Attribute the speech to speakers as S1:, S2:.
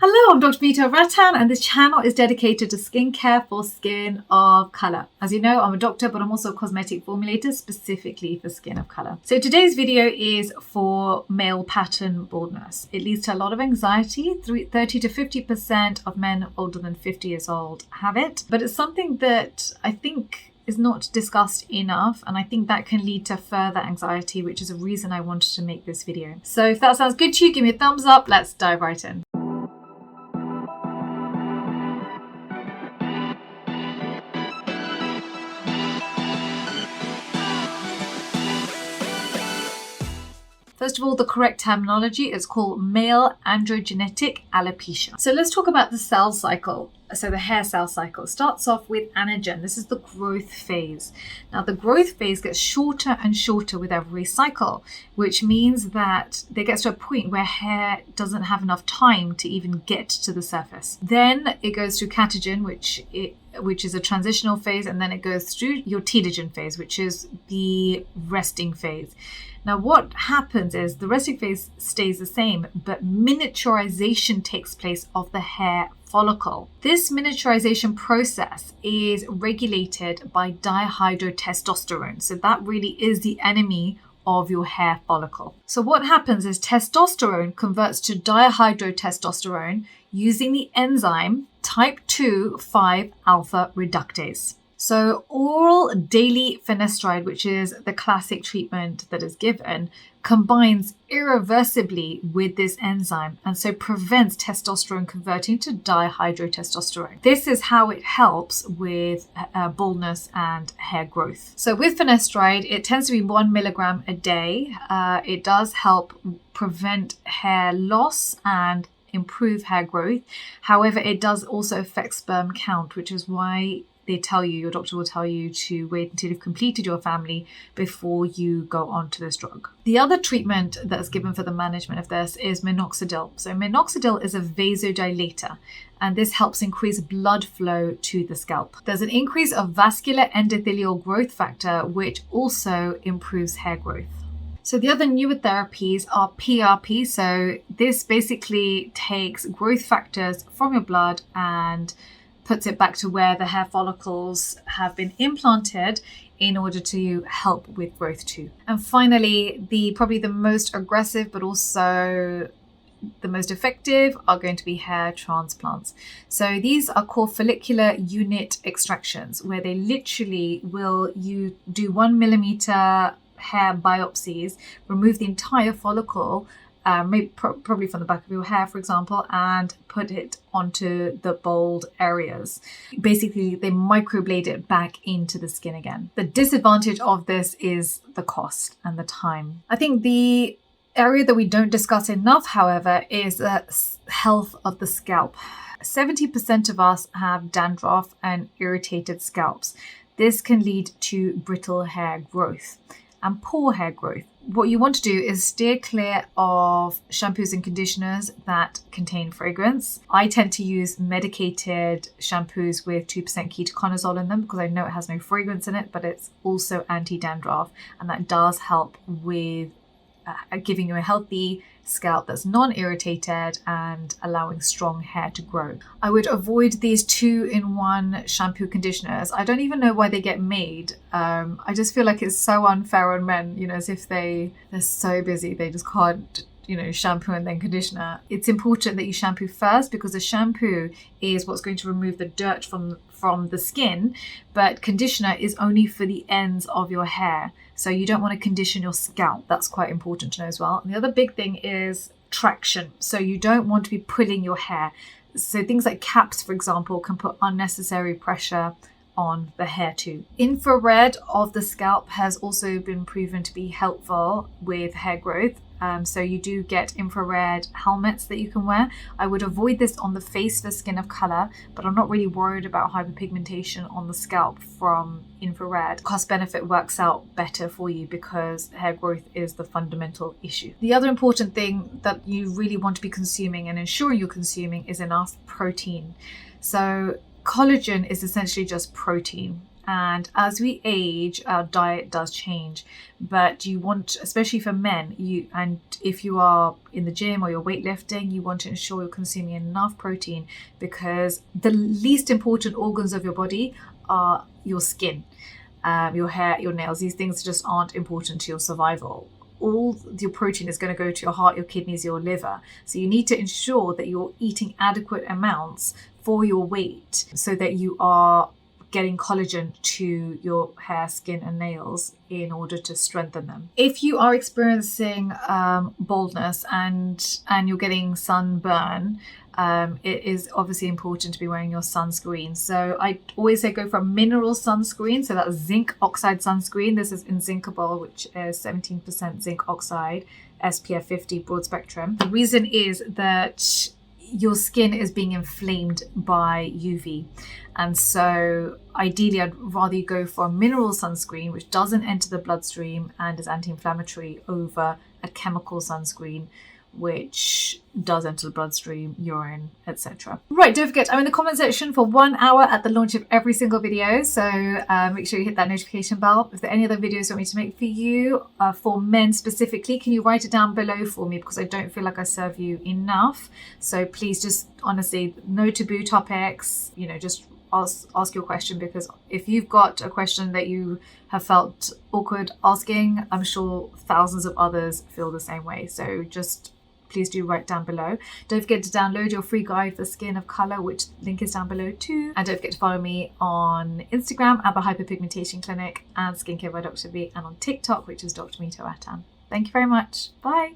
S1: Hello, I'm Dr. Vanita Rattan, and this channel is dedicated to skincare for skin of colour. As you know, I'm a doctor, but I'm also a cosmetic formulator specifically for skin of colour. So today's video is for male pattern baldness. It leads to a lot of anxiety. 30 to 50% of men older than 50 years old have it, but it's something that I think is not discussed enough, and I think that can lead to further anxiety, which is a reason I wanted to make this video. So if that sounds good to you, give me a thumbs up. Let's dive right in. First of all, the correct terminology is called male androgenetic alopecia. So let's talk about the cell cycle. So the hair cell cycle starts off with anagen. This is the growth phase. Now the growth phase gets shorter and shorter with every cycle, which means that there gets to a point where hair doesn't have enough time to even get to the surface. Then it goes through catagen, which is a transitional phase, and then it goes through your telogen phase, which is the resting phase. Now what happens is the resting phase stays the same, but miniaturization takes place of the hair follicle. This miniaturization process is regulated by dihydrotestosterone. So that really is the enemy of your hair follicle. So what happens is testosterone converts to dihydrotestosterone using the enzyme type 2,5-alpha reductase. So oral daily finasteride, which is the classic treatment that is given, combines irreversibly with this enzyme and so prevents testosterone converting to dihydrotestosterone. This is how it helps with baldness and hair growth. So with finasteride, it tends to be 1 milligram a day. It does help prevent hair loss and improve hair growth. However, it does also affect sperm count, which is why your doctor will tell you to wait until you've completed your family before you go on to this drug. The other treatment that's given for the management of this is minoxidil. So minoxidil is a vasodilator, and this helps increase blood flow to the scalp. There's an increase of vascular endothelial growth factor, which also improves hair growth. So the other newer therapies are PRP. So this basically takes growth factors from your blood and puts it back to where the hair follicles have been implanted in order to help with growth too. And finally, probably the most aggressive but also the most effective are going to be hair transplants. So these are called follicular unit extractions, where they literally you do 1 millimeter hair biopsies, remove the entire follicle, probably from the back of your hair, for example, and put it onto the bald areas. Basically, they microblade it back into the skin again. The disadvantage of this is the cost and the time. I think the area that we don't discuss enough, however, is the health of the scalp. 70% of us have dandruff and irritated scalps. This can lead to brittle hair growth and poor hair growth. What you want to do is steer clear of shampoos and conditioners that contain fragrance. I tend to use medicated shampoos with 2% ketoconazole in them because I know it has no fragrance in it, but it's also anti-dandruff, and that does help with giving you a healthy scalp that's non-irritated and allowing strong hair to grow. I would avoid these 2-in-1 shampoo conditioners. I don't even know why they get made. I just feel like it's so unfair on men, as if they're so busy they just can't shampoo and then conditioner. It's important that you shampoo first, because the shampoo is what's going to remove the dirt from the skin, but conditioner is only for the ends of your hair. So you don't want to condition your scalp. That's quite important to know as well. And the other big thing is traction. So you don't want to be pulling your hair. So things like caps, for example, can put unnecessary pressure on the hair too. Infrared of the scalp has also been proven to be helpful with hair growth. So you do get infrared helmets that you can wear. I would avoid this on the face for skin of color, but I'm not really worried about hyperpigmentation on the scalp from infrared. Cost benefit works out better for you because hair growth is the fundamental issue. The other important thing that you really want to be consuming and ensure you're consuming is enough protein. So collagen is essentially just protein. And as we age, our diet does change. But you want, especially for men, and if you are in the gym or you're weightlifting, you want to ensure you're consuming enough protein, because the least important organs of your body are your skin, your hair, your nails. These things just aren't important to your survival. All your protein is going to go to your heart, your kidneys, your liver. So you need to ensure that you're eating adequate amounts for your weight so that you are getting collagen to your hair, skin and nails in order to strengthen them. If you are experiencing baldness and you're getting sunburn, it is obviously important to be wearing your sunscreen. So I always say go for a mineral sunscreen. So that's zinc oxide sunscreen. This is Inzincable, which is 17% zinc oxide, SPF50 broad spectrum. The reason is that your skin is being inflamed by UV. And so ideally, I'd rather you go for a mineral sunscreen, which doesn't enter the bloodstream and is anti-inflammatory, over a chemical sunscreen, which does enter the bloodstream, urine, etc. Right, don't forget, I'm in the comment section for 1 hour at the launch of every single video, so make sure you hit that notification bell. If there are any other videos you want me to make for you, for men specifically, can you write it down below for me, because I don't feel like I serve you enough. So please, just honestly, no taboo topics, you know, just ask your question, because if you've got a question that you have felt awkward asking, I'm sure thousands of others feel the same way. So just please do write down below. Don't forget to download your free guide for skin of color, which link is down below too. And don't forget to follow me on Instagram at the Hyperpigmentation Clinic and Skincare by Dr. V, and on TikTok, which is Dr. Vanita Rattan. Thank you very much. Bye.